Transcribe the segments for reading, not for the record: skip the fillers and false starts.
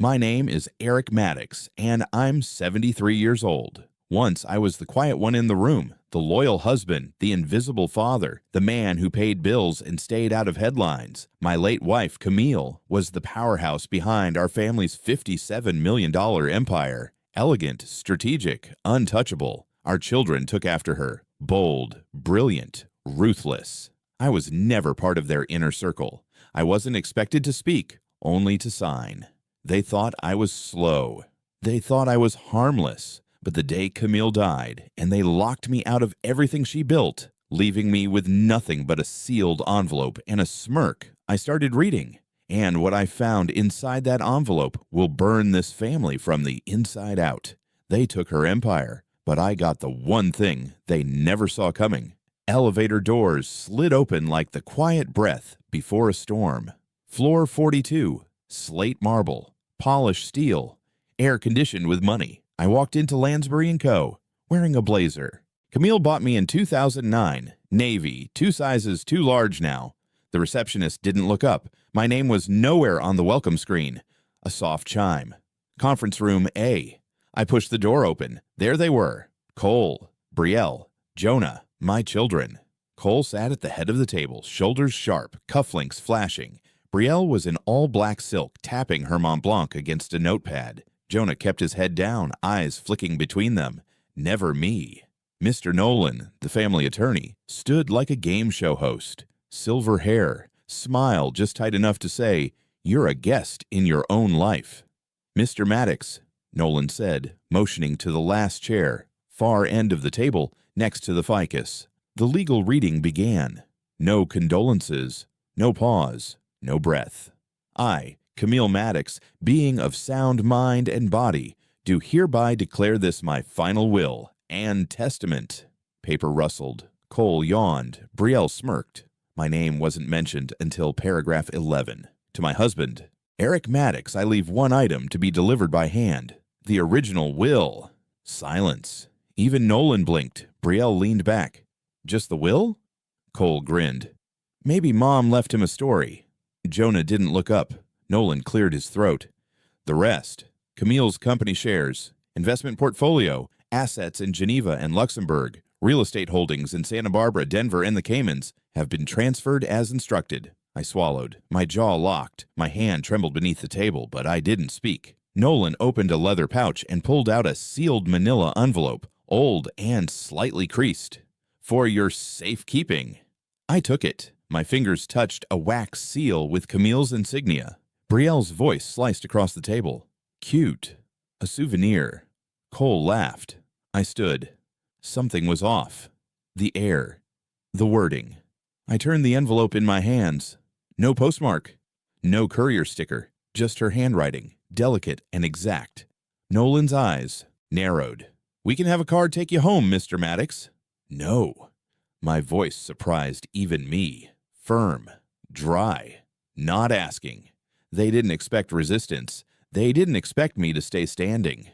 My name is Eric Maddox, and I'm 73 years old. Once I was the quiet one in the room, the loyal husband, the invisible father, the man who paid bills and stayed out of headlines. My late wife, Camille, was the powerhouse behind our family's $57 million empire. Elegant, strategic, untouchable. Our children took after her. Bold, brilliant, ruthless. I was never part of their inner circle. I wasn't expected to speak, only to sign. They thought I was slow. They thought I was harmless. But the day Camille died, and they locked me out of everything she built, leaving me with nothing but a sealed envelope and a smirk, I started reading. And what I found inside that envelope will burn this family from the inside out. They took her empire, but I got the one thing they never saw coming. Elevator doors slid open like the quiet breath before a storm. Floor 42, slate marble, polished steel, air-conditioned with money. I walked into Lansbury & Co., wearing a blazer. Camille bought me in 2009, navy, 2 sizes too large now. The receptionist didn't look up. My name was nowhere on the welcome screen. A soft chime. Conference room A. I pushed the door open. There they were. Cole, Brielle, Jonah, my children. Cole sat at the head of the table, shoulders sharp, cufflinks flashing. Brielle was in all-black silk, tapping her Mont Blanc against a notepad. Jonah kept his head down, eyes flicking between them. Never me. Mr. Nolan, the family attorney, stood like a game show host. Silver hair, smile just tight enough to say, "You're a guest in your own life." "Mr. Maddox," Nolan said, motioning to the last chair, far end of the table, next to the ficus. The legal reading began. No condolences, no pause, no breath. I, Camille Maddox, being of sound mind and body, do hereby declare this my final will and testament. Paper rustled. Cole yawned. Brielle smirked. My name wasn't mentioned until paragraph 11. To my husband, Eric Maddox, I leave one item to be delivered by hand. The original will. Silence. Even Nolan blinked. Brielle leaned back. Just the will? Cole grinned. Maybe Mom left him a story. Jonah didn't look up. Nolan cleared his throat. The rest, Camille's company shares, investment portfolio, assets in Geneva and Luxembourg, real estate holdings in Santa Barbara, Denver, and the Caymans, have been transferred as instructed. I swallowed. My jaw locked. My hand trembled beneath the table, but I didn't speak. Nolan opened a leather pouch and pulled out a sealed manila envelope, old and slightly creased. "For your safekeeping." I took it. My fingers touched a wax seal with Camille's insignia. Brielle's voice sliced across the table. "Cute. A souvenir." Cole laughed. I stood. Something was off. The air. The wording. I turned the envelope in my hands. No postmark. No courier sticker. Just her handwriting, delicate and exact. Nolan's eyes narrowed. "We can have a car take you home, Mr. Maddox." "No." My voice surprised even me. Firm. Dry. Not asking. They didn't expect resistance. They didn't expect me to stay standing.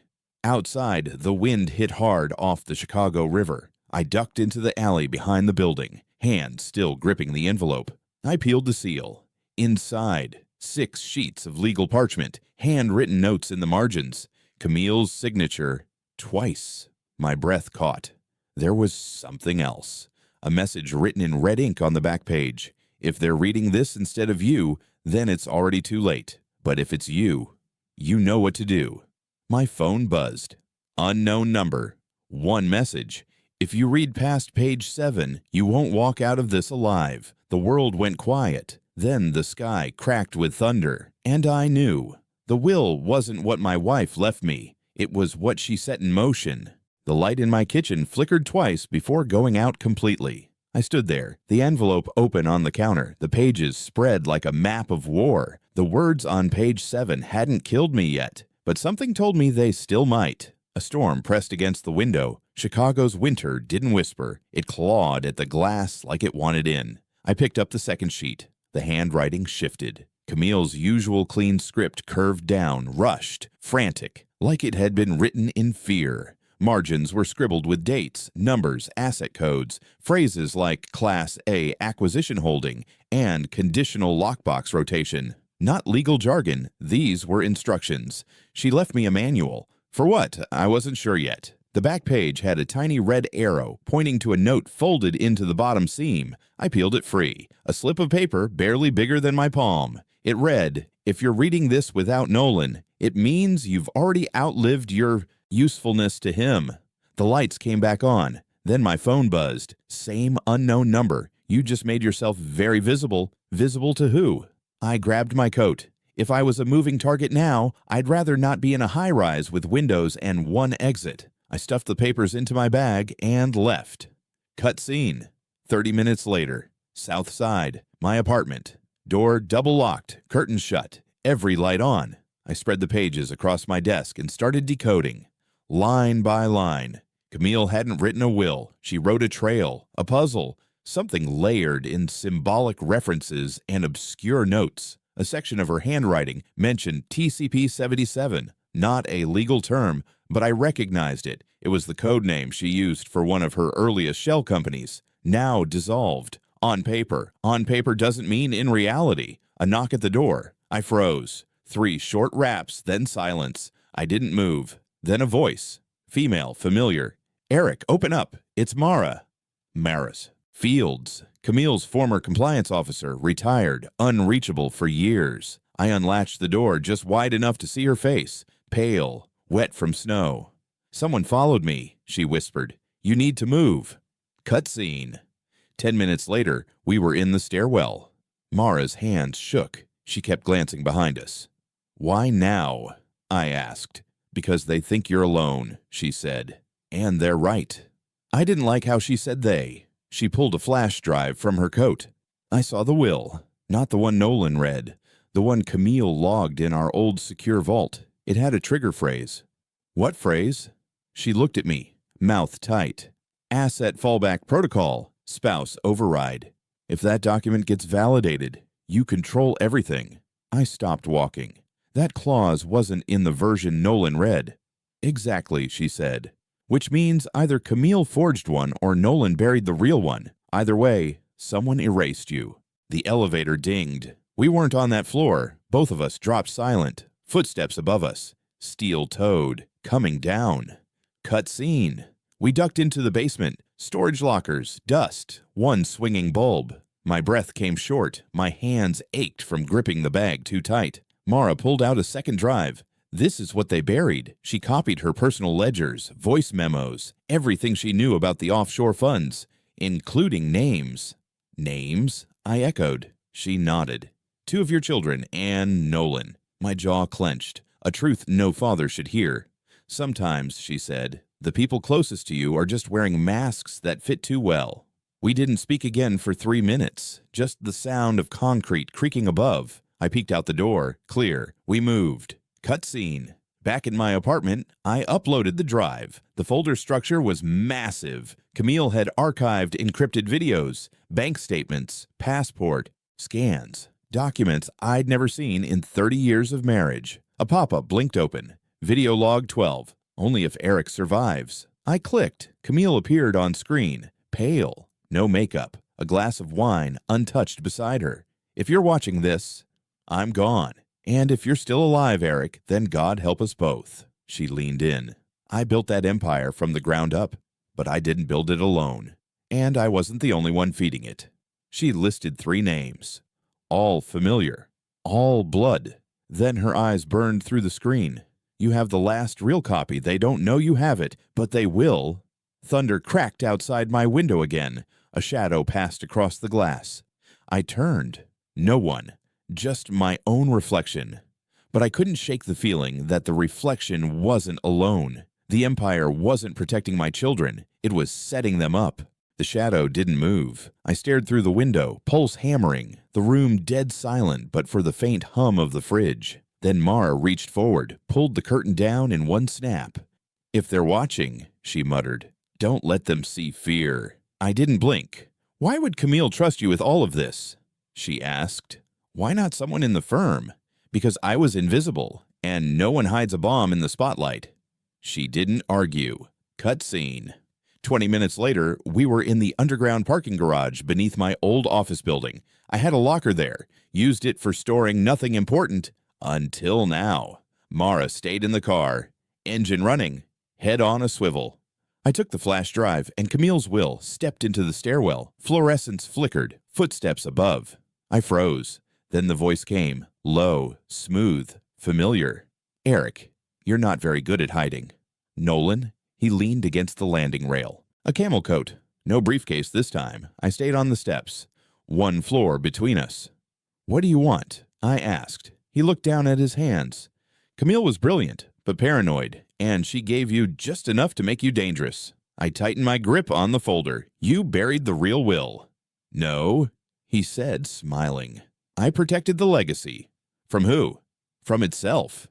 Outside, the wind hit hard off the Chicago River. I ducked into the alley behind the building, hand still gripping the envelope. I peeled the seal. Inside, 6 sheets of legal parchment, handwritten notes in the margins. Camille's signature, twice. My breath caught. There was something else. A message written in red ink on the back page. If they're reading this instead of you, then it's already too late. But if it's you, you know what to do. My phone buzzed. Unknown number. One message. If you read past page 7, you won't walk out of this alive. The world went quiet. Then the sky cracked with thunder. And I knew. The will wasn't what my wife left me. It was what she set in motion. The light in my kitchen flickered twice before going out completely. I stood there, the envelope open on the counter, the pages spread like a map of war. The words on page 7 hadn't killed me yet, but something told me they still might. A storm pressed against the window. Chicago's winter didn't whisper. It clawed at the glass like it wanted in. I picked up the second sheet. The handwriting shifted. Camille's usual clean script curved down, rushed, frantic, like it had been written in fear. Margins were scribbled with dates, numbers, asset codes, phrases like Class A acquisition holding and conditional lockbox rotation. Not legal jargon, these were instructions. She left me a manual. For what? I wasn't sure yet. The back page had a tiny red arrow pointing to a note folded into the bottom seam. I peeled it free. A slip of paper barely bigger than my palm. It read, "If you're reading this without Nolan, it means you've already outlived your usefulness to him." The lights came back on. Then my phone buzzed. Same unknown number. You just made yourself very visible. Visible to who? I grabbed my coat. If I was a moving target now, I'd rather not be in a high-rise with windows and one exit. I stuffed the papers into my bag and left. Cut scene. 30 minutes later. South Side. My apartment. Door double locked, curtains shut, every light on. I spread the pages across my desk and started decoding. Line by line. Camille hadn't written a will. She wrote a trail, a puzzle, something layered in symbolic references and obscure notes. A section of her handwriting mentioned TCP-77, not a legal term, but I recognized it. It was the code name she used for one of her earliest shell companies, now dissolved. On paper. On paper doesn't mean in reality. A knock at the door. I froze. 3 short raps, then silence. I didn't move. Then a voice. Female, familiar. "Eric, open up. It's Mara." Maris. Fields. Camille's former compliance officer, retired, unreachable for years. I unlatched the door just wide enough to see her face, pale, wet from snow. "Someone followed me," she whispered. "You need to move." Cut scene. 10 minutes later, we were in the stairwell. Mara's hands shook. She kept glancing behind us. "Why now?" I asked. "Because they think you're alone," she said. And they're right. I didn't like how she said they. She pulled a flash drive from her coat. I saw the will, not the one Nolan read, the one Camille logged in our old secure vault. It had a trigger phrase. "What phrase?" She looked at me, mouth tight. "Asset fallback protocol. Spouse override. If that document gets validated, you control everything." I stopped walking. That clause wasn't in the version Nolan read. "Exactly," she said. "Which means either Camille forged one or Nolan buried the real one. Either way, someone erased you." The elevator dinged. We weren't on that floor. Both of us dropped silent. Footsteps above us. Steel-toed. Coming down. Cut scene. We ducked into the basement. Storage lockers, dust, one swinging bulb. My breath came short. My hands ached from gripping the bag too tight. Mara pulled out a second drive. This is what they buried. She copied her personal ledgers, voice memos, everything she knew about the offshore funds, including names. "Names?" I echoed. She nodded. "2 of your children, and Nolan." My jaw clenched. A truth no father should hear. "Sometimes," she said, "the people closest to you are just wearing masks that fit too well." We didn't speak again for 3 minutes, just the sound of concrete creaking above. I peeked out the door. Clear. We moved. Cut scene. Back in my apartment, I uploaded the drive. The folder structure was massive. Camille had archived encrypted videos, bank statements, passport, scans, documents I'd never seen in 30 years of marriage. A pop-up blinked open. Video log 12. Only if Eric survives. I clicked. Camille appeared on screen, pale, no makeup, a glass of wine untouched beside her. "If you're watching this, I'm gone. And if you're still alive, Eric, then God help us both." She leaned in. "I built that empire from the ground up, but I didn't build it alone. And I wasn't the only one feeding it." She listed 3 names. All familiar. All blood. Then her eyes burned through the screen. "You have the last real copy. They don't know you have it, but they will." Thunder cracked outside my window again. A shadow passed across the glass. I turned. No one. Just my own reflection. But I couldn't shake the feeling that the reflection wasn't alone. The Empire wasn't protecting my children. It was setting them up. The shadow didn't move. I stared through the window, pulse hammering, the room dead silent but for the faint hum of the fridge. Then Mara reached forward, pulled the curtain down in one snap. "If they're watching," she muttered, "don't let them see fear." I didn't blink. "Why would Camille trust you with all of this?" she asked. "Why not someone in the firm?" "Because I was invisible, and no one hides a bomb in the spotlight." She didn't argue. Cut scene. 20 minutes later, we were in the underground parking garage beneath my old office building. I had a locker there, used it for storing nothing important until now. Mara stayed in the car, engine running, head on a swivel. I took the flash drive, and Camille's will stepped into the stairwell. Fluorescence flickered, footsteps above. I froze. Then the voice came, low, smooth, familiar. Eric, you're not very good at hiding. Nolan? He leaned against the landing rail. A camel coat. No briefcase this time. I stayed on the steps. One floor between us. What do you want? I asked. He looked down at his hands. Camille was brilliant, but paranoid, and she gave you just enough to make you dangerous. I tightened my grip on the folder. You buried the real will. No, he said, smiling. I protected the legacy. From who? From itself.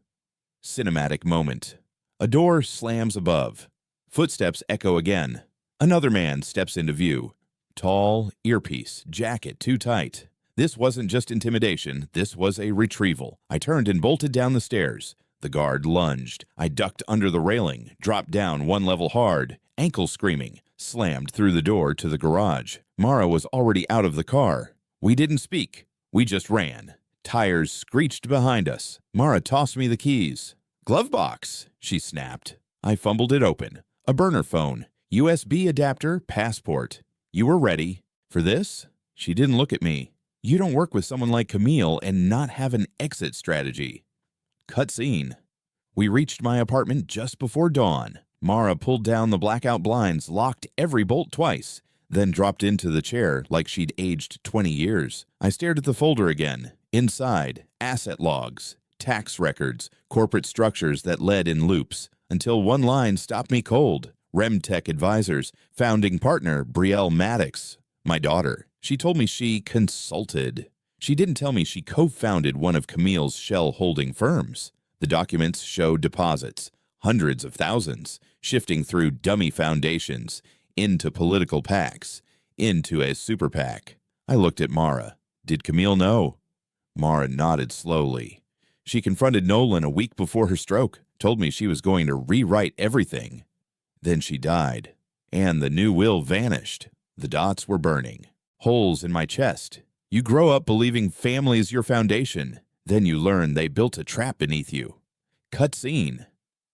Cinematic moment. A door slams above. Footsteps echo again. Another man steps into view. Tall, earpiece, jacket too tight. This wasn't just intimidation, this was a retrieval. I turned and bolted down the stairs. The guard lunged. I ducked under the railing, dropped down one level hard, ankle screaming, slammed through the door to the garage. Mara was already out of the car. We didn't speak. We just ran. Tires screeched behind us. Mara tossed me the keys. Glove box, she snapped. I fumbled it open. A burner phone, USB adapter, passport. You were ready. For this? She didn't look at me. You don't work with someone like Camille and not have an exit strategy. Cutscene. We reached my apartment just before dawn. Mara pulled down the blackout blinds, locked every bolt twice, then dropped into the chair like she'd aged 20 years. I stared at the folder again. Inside, asset logs, tax records, corporate structures that led in loops, until one line stopped me cold. Remtech Advisors, founding partner Brielle Maddox, my daughter. She told me she consulted. She didn't tell me she co-founded one of Camille's shell-holding firms. The documents show deposits, hundreds of thousands, shifting through dummy foundations, into political PACs, into a super PAC. I looked at Mara. Did Camille know? Mara nodded slowly. She confronted Nolan a week before her stroke, told me she was going to rewrite everything. Then she died, and the new will vanished. The dots were burning. Holes in my chest. You grow up believing family is your foundation. Then you learn they built a trap beneath you. Cutscene.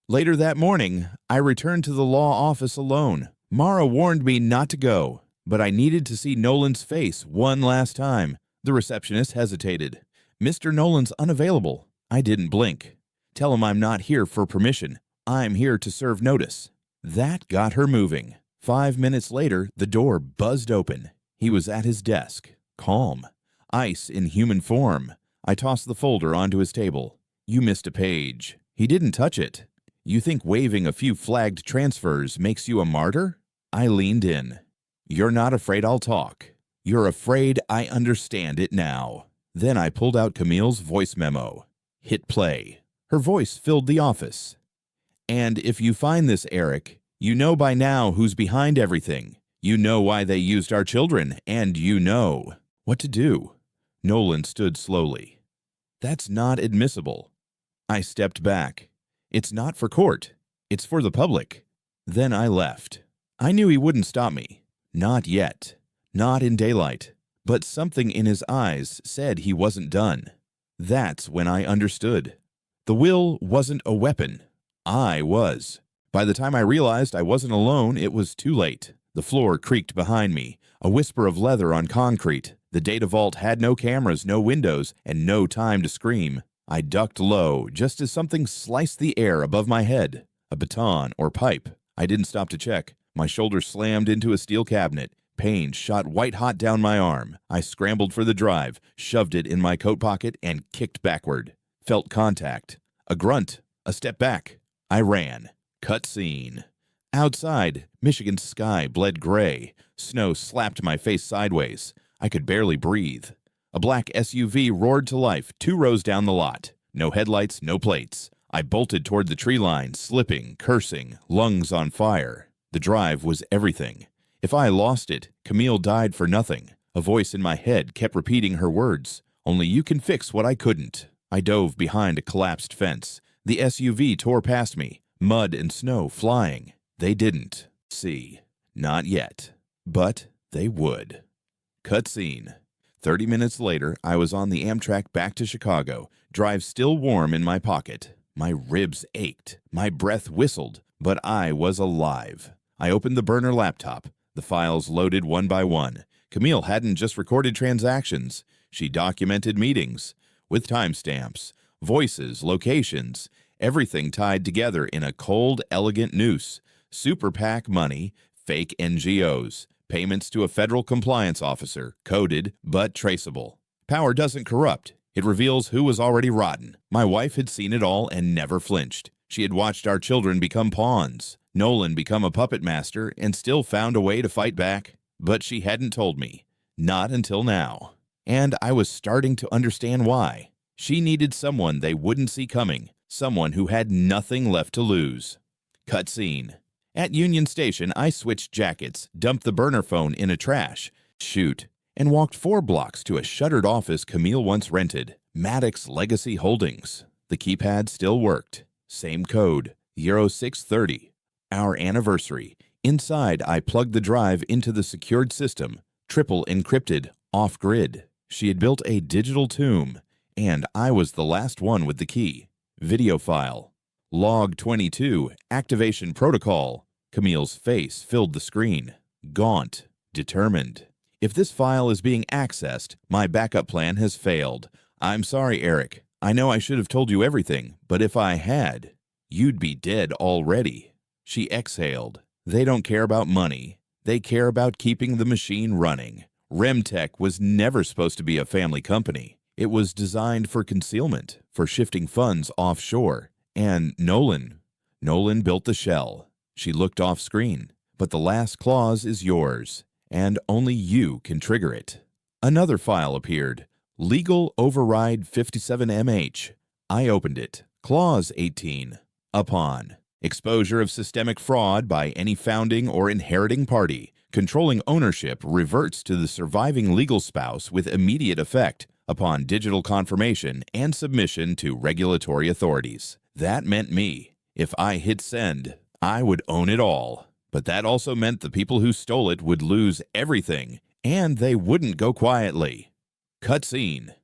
Later that morning, I returned to the law office alone. Mara warned me not to go, but I needed to see Nolan's face one last time. The receptionist hesitated. Mr. Nolan's unavailable. I didn't blink. Tell him I'm not here for permission. I'm here to serve notice. That got her moving. 5 minutes later, the door buzzed open. He was at his desk, calm, ice in human form. I tossed the folder onto his table. You missed a page. He didn't touch it. You think waving a few flagged transfers makes you a martyr? I leaned in. You're not afraid I'll talk. You're afraid I understand it now. Then I pulled out Camille's voice memo. Hit play. Her voice filled the office. And if you find this, Eric, you know by now who's behind everything. You know why they used our children, and you know what to do. Nolan stood slowly. That's not admissible. I stepped back. It's not for court. It's for the public. Then I left. I knew he wouldn't stop me. Not yet. Not in daylight. But something in his eyes said he wasn't done. That's when I understood. The will wasn't a weapon. I was. By the time I realized I wasn't alone, it was too late. The floor creaked behind me, a whisper of leather on concrete. The data vault had no cameras, no windows, and no time to scream. I ducked low, just as something sliced the air above my head. A baton or pipe. I didn't stop to check. My shoulder slammed into a steel cabinet. Pain shot white-hot down my arm. I scrambled for the drive, shoved it in my coat pocket, and kicked backward. Felt contact. A grunt. A step back. I ran. Cutscene. Outside, Michigan's sky bled gray. Snow slapped my face sideways. I could barely breathe. A black SUV roared to life 2 rows down the lot. No headlights, no plates. I bolted toward the tree line, slipping, cursing, lungs on fire. The drive was everything. If I lost it, Camille died for nothing. A voice in my head kept repeating her words. Only you can fix what I couldn't. I dove behind a collapsed fence. The SUV tore past me, mud and snow flying. They didn't see. Not yet. But they would. Cutscene. 30 minutes later, I was on the Amtrak back to Chicago, drive still warm in my pocket. My ribs ached, my breath whistled, but I was alive. I opened the burner laptop. The files loaded one by one. Camille hadn't just recorded transactions. She documented meetings with timestamps, voices, locations, everything tied together in a cold, elegant noose. Super PAC money, fake NGOs, payments to a federal compliance officer, coded but traceable. Power doesn't corrupt. It reveals who was already rotten. My wife had seen it all and never flinched. She had watched our children become pawns, Nolan become a puppet master, and still found a way to fight back. But she hadn't told me. Not until now. And I was starting to understand why. She needed someone they wouldn't see coming, someone who had nothing left to lose. Cutscene. At Union Station, I switched jackets, dumped the burner phone in a trash, and walked 4 blocks to a shuttered office Camille once rented, Maddox Legacy Holdings. The keypad still worked. Same code, 0630. Our anniversary. Inside, I plugged the drive into the secured system, triple encrypted, off-grid. She had built a digital tomb, and I was the last one with the key. Video file. Log 22, activation protocol. Camille's face filled the screen. Gaunt, determined. If this file is being accessed, my backup plan has failed. I'm sorry, Eric. I know I should have told you everything, but if I had, you'd be dead already. She exhaled. They don't care about money. They care about keeping the machine running. Remtech was never supposed to be a family company. It was designed for concealment, for shifting funds offshore. And Nolan built the shell. She looked off screen. But the last clause is yours, and only you can trigger it. Another file appeared. Legal Override 57MH. I opened it. Clause 18. Upon exposure of systemic fraud by any founding or inheriting party, controlling ownership reverts to the surviving legal spouse with immediate effect upon digital confirmation and submission to regulatory authorities. That meant me. If I hit send, I would own it all. But that also meant the people who stole it would lose everything, and they wouldn't go quietly. Cutscene.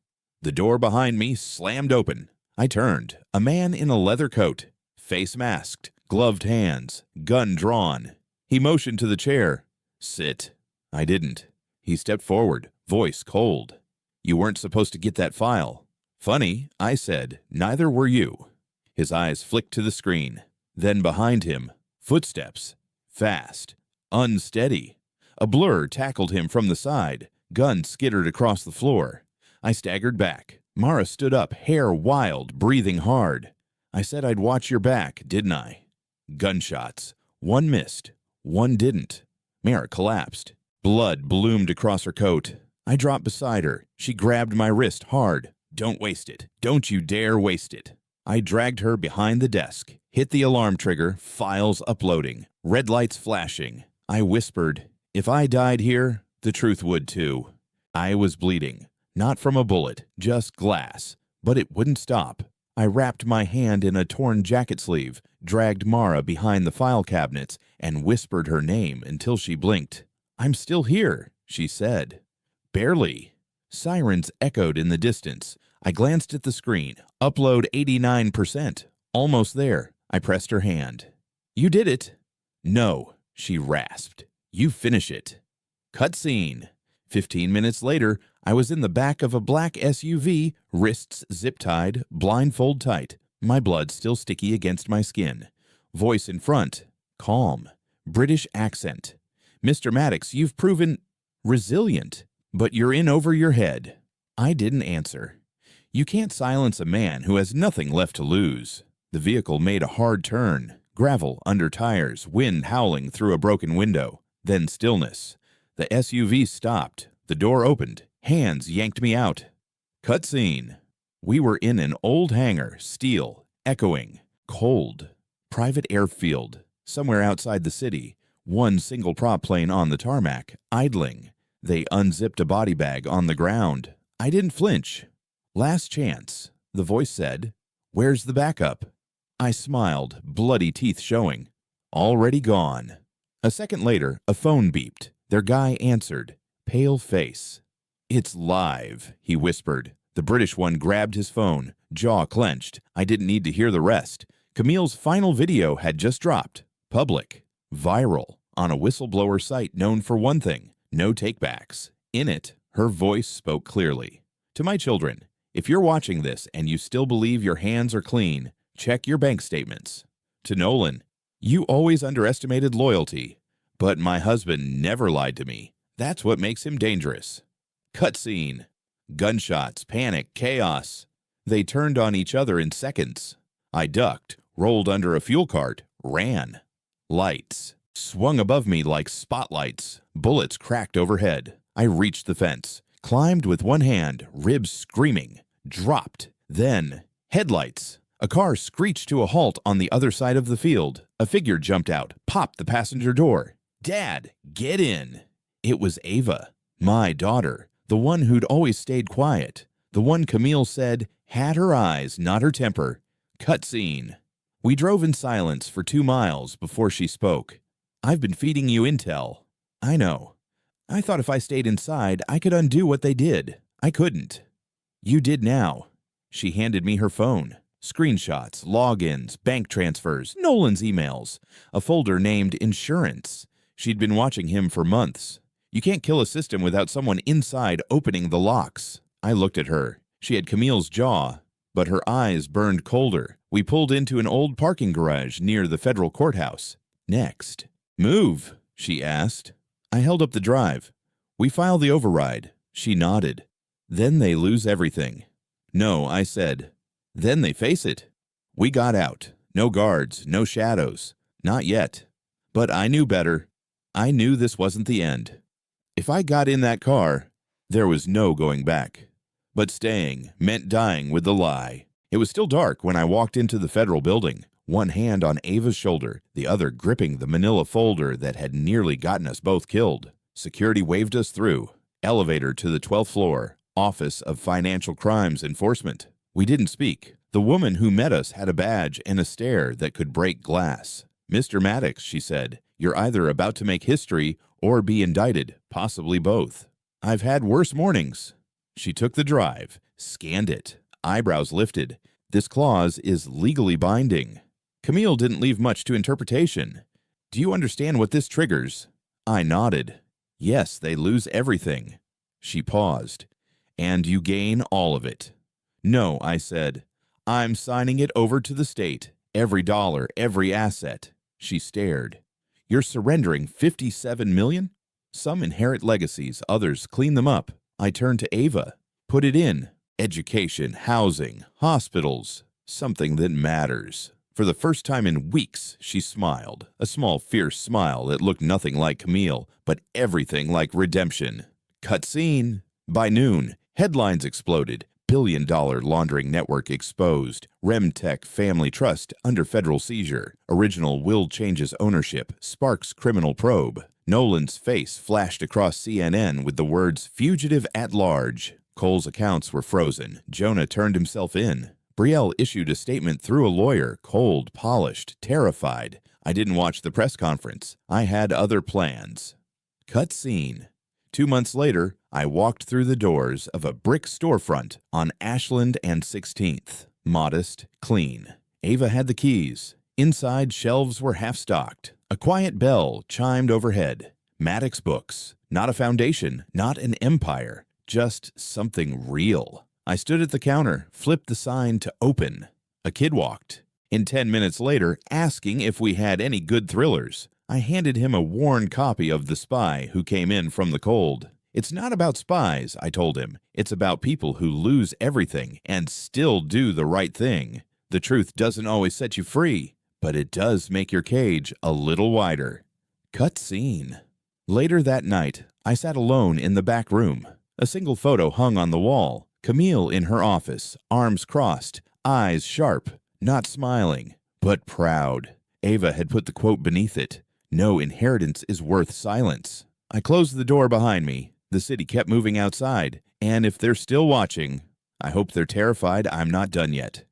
The door behind me slammed open. I turned. A man in a leather coat, face masked, gloved hands, gun drawn. He motioned to the chair. Sit. I didn't. He stepped forward, voice cold. You weren't supposed to get that file. Funny, I said. Neither were you. His eyes flicked to the screen. Then behind him, footsteps. Fast. Unsteady. A blur tackled him from the side. Gun skittered across the floor. I staggered back. Mara stood up, hair wild, breathing hard. I said I'd watch your back, didn't I? Gunshots. One missed. One didn't. Mara collapsed. Blood bloomed across her coat. I dropped beside her. She grabbed my wrist hard. Don't waste it. Don't you dare waste it. I dragged her behind the desk, hit the alarm trigger, files uploading, red lights flashing. I whispered, if I died here, the truth would too. I was bleeding, not from a bullet, just glass, but it wouldn't stop. I wrapped my hand in a torn jacket sleeve, dragged Mara behind the file cabinets, and whispered her name until she blinked. I'm still here, she said. Barely. Sirens echoed in the distance. I glanced at the screen. Upload 89%. Almost there. I pressed her hand. You did it. No, she rasped. You finish it. Cutscene. 15 minutes later, I was in the back of a black SUV, wrists zip-tied, blindfold tight, my blood still sticky against my skin. Voice in front. Calm. British accent. Mr. Maddox, you've proven resilient, but you're in over your head. I didn't answer. You can't silence a man who has nothing left to lose. The vehicle made a hard turn. Gravel under tires, wind howling through a broken window. Then stillness. The SUV stopped. The door opened. Hands yanked me out. Cutscene. We were in an old hangar, steel, echoing, cold. Private airfield, somewhere outside the city. One single prop plane on the tarmac, idling. They unzipped a body bag on the ground. I didn't flinch. Last chance, the voice said. Where's the backup? I smiled, bloody teeth showing. Already gone. A second later, a phone beeped. Their guy answered. Pale face. "It's live," he whispered. The British one grabbed his phone, jaw clenched. I didn't need to hear the rest. Camille's final video had just dropped. Public. Viral. On a whistleblower site known for one thing: no takebacks. In it, her voice spoke clearly. To my children, if you're watching this and you still believe your hands are clean, check your bank statements. To Nolan, you always underestimated loyalty, but my husband never lied to me. That's what makes him dangerous. Cutscene. Gunshots, panic, chaos. They turned on each other in seconds. I ducked, rolled under a fuel cart, ran. Lights swung above me like spotlights. Bullets cracked overhead. I reached the fence, climbed with one hand, ribs screaming, dropped. Then, headlights. A car screeched to a halt on the other side of the field. A figure jumped out, popped the passenger door. "Dad, get in." It was Ava, my daughter, the one who'd always stayed quiet, the one Camille said had her eyes, not her temper. Cutscene. We drove in silence for 2 miles before she spoke. "I've been feeding you intel." "I know. I thought if I stayed inside, I could undo what they did. I couldn't." "You did now." She handed me her phone. Screenshots, logins, bank transfers, Nolan's emails, a folder named Insurance. She'd been watching him for months. You can't kill a system without someone inside opening the locks. I looked at her. She had Camille's jaw, but her eyes burned colder. We pulled into an old parking garage near the federal courthouse. "Next." "Move," she asked. I held up the drive. "We file the override." She nodded. "Then they lose everything." "No," I said. "Then they face it." We got out. No guards, no shadows. Not yet. But I knew better. I knew this wasn't the end. If I got in that car, there was no going back. But staying meant dying with the lie. It was still dark when I walked into the federal building, one hand on Ava's shoulder, the other gripping the manila folder that had nearly gotten us both killed. Security waved us through. Elevator to the 12th floor, Office of Financial Crimes Enforcement. We didn't speak. The woman who met us had a badge and a stare that could break glass. "Mr. Maddox," she said, "you're either about to make history or be indicted, possibly both." "I've had worse mornings." She took the drive, scanned it, eyebrows lifted. "This clause is legally binding." Camille didn't leave much to interpretation. "Do you understand what this triggers?" I nodded. "Yes, they lose everything." She paused. "And you gain all of it." "No," I said. "I'm signing it over to the state. Every dollar, every asset." She stared. "You're surrendering $57 million? Some inherit legacies, others clean them up." I turned to Ava. "Put it in. Education, housing, hospitals, something that matters." For the first time in weeks, she smiled. A small, fierce smile that looked nothing like Camille, but everything like redemption. Cutscene. By noon, headlines exploded. Billion-dollar laundering network exposed. Remtech family trust under federal seizure. Original will changes ownership. Sparks criminal probe. Nolan's face flashed across CNN with the words "fugitive at large." Cole's accounts were frozen. Jonah turned himself in. Brielle issued a statement through a lawyer, cold, polished, terrified. I didn't watch the press conference. I had other plans. Cut scene. 2 months later, I walked through the doors of a brick storefront on Ashland and 16th. Modest, clean. Ava had the keys. Inside, shelves were half-stocked. A quiet bell chimed overhead. Maddox books. Not a foundation, not an empire, just something real. I stood at the counter, flipped the sign to open. A kid walked. In 10 minutes later, asking if we had any good thrillers. I handed him a worn copy of The Spy Who Came In From the Cold. "It's not about spies," I told him. "It's about people who lose everything and still do the right thing. The truth doesn't always set you free, but it does make your cage a little wider." Cut scene. Later that night, I sat alone in the back room. A single photo hung on the wall. Camille in her office, arms crossed, eyes sharp, not smiling, but proud. Ava had put the quote beneath it: "No inheritance is worth silence." I closed the door behind me. The city kept moving outside, and if they're still watching, I hope they're terrified I'm not done yet.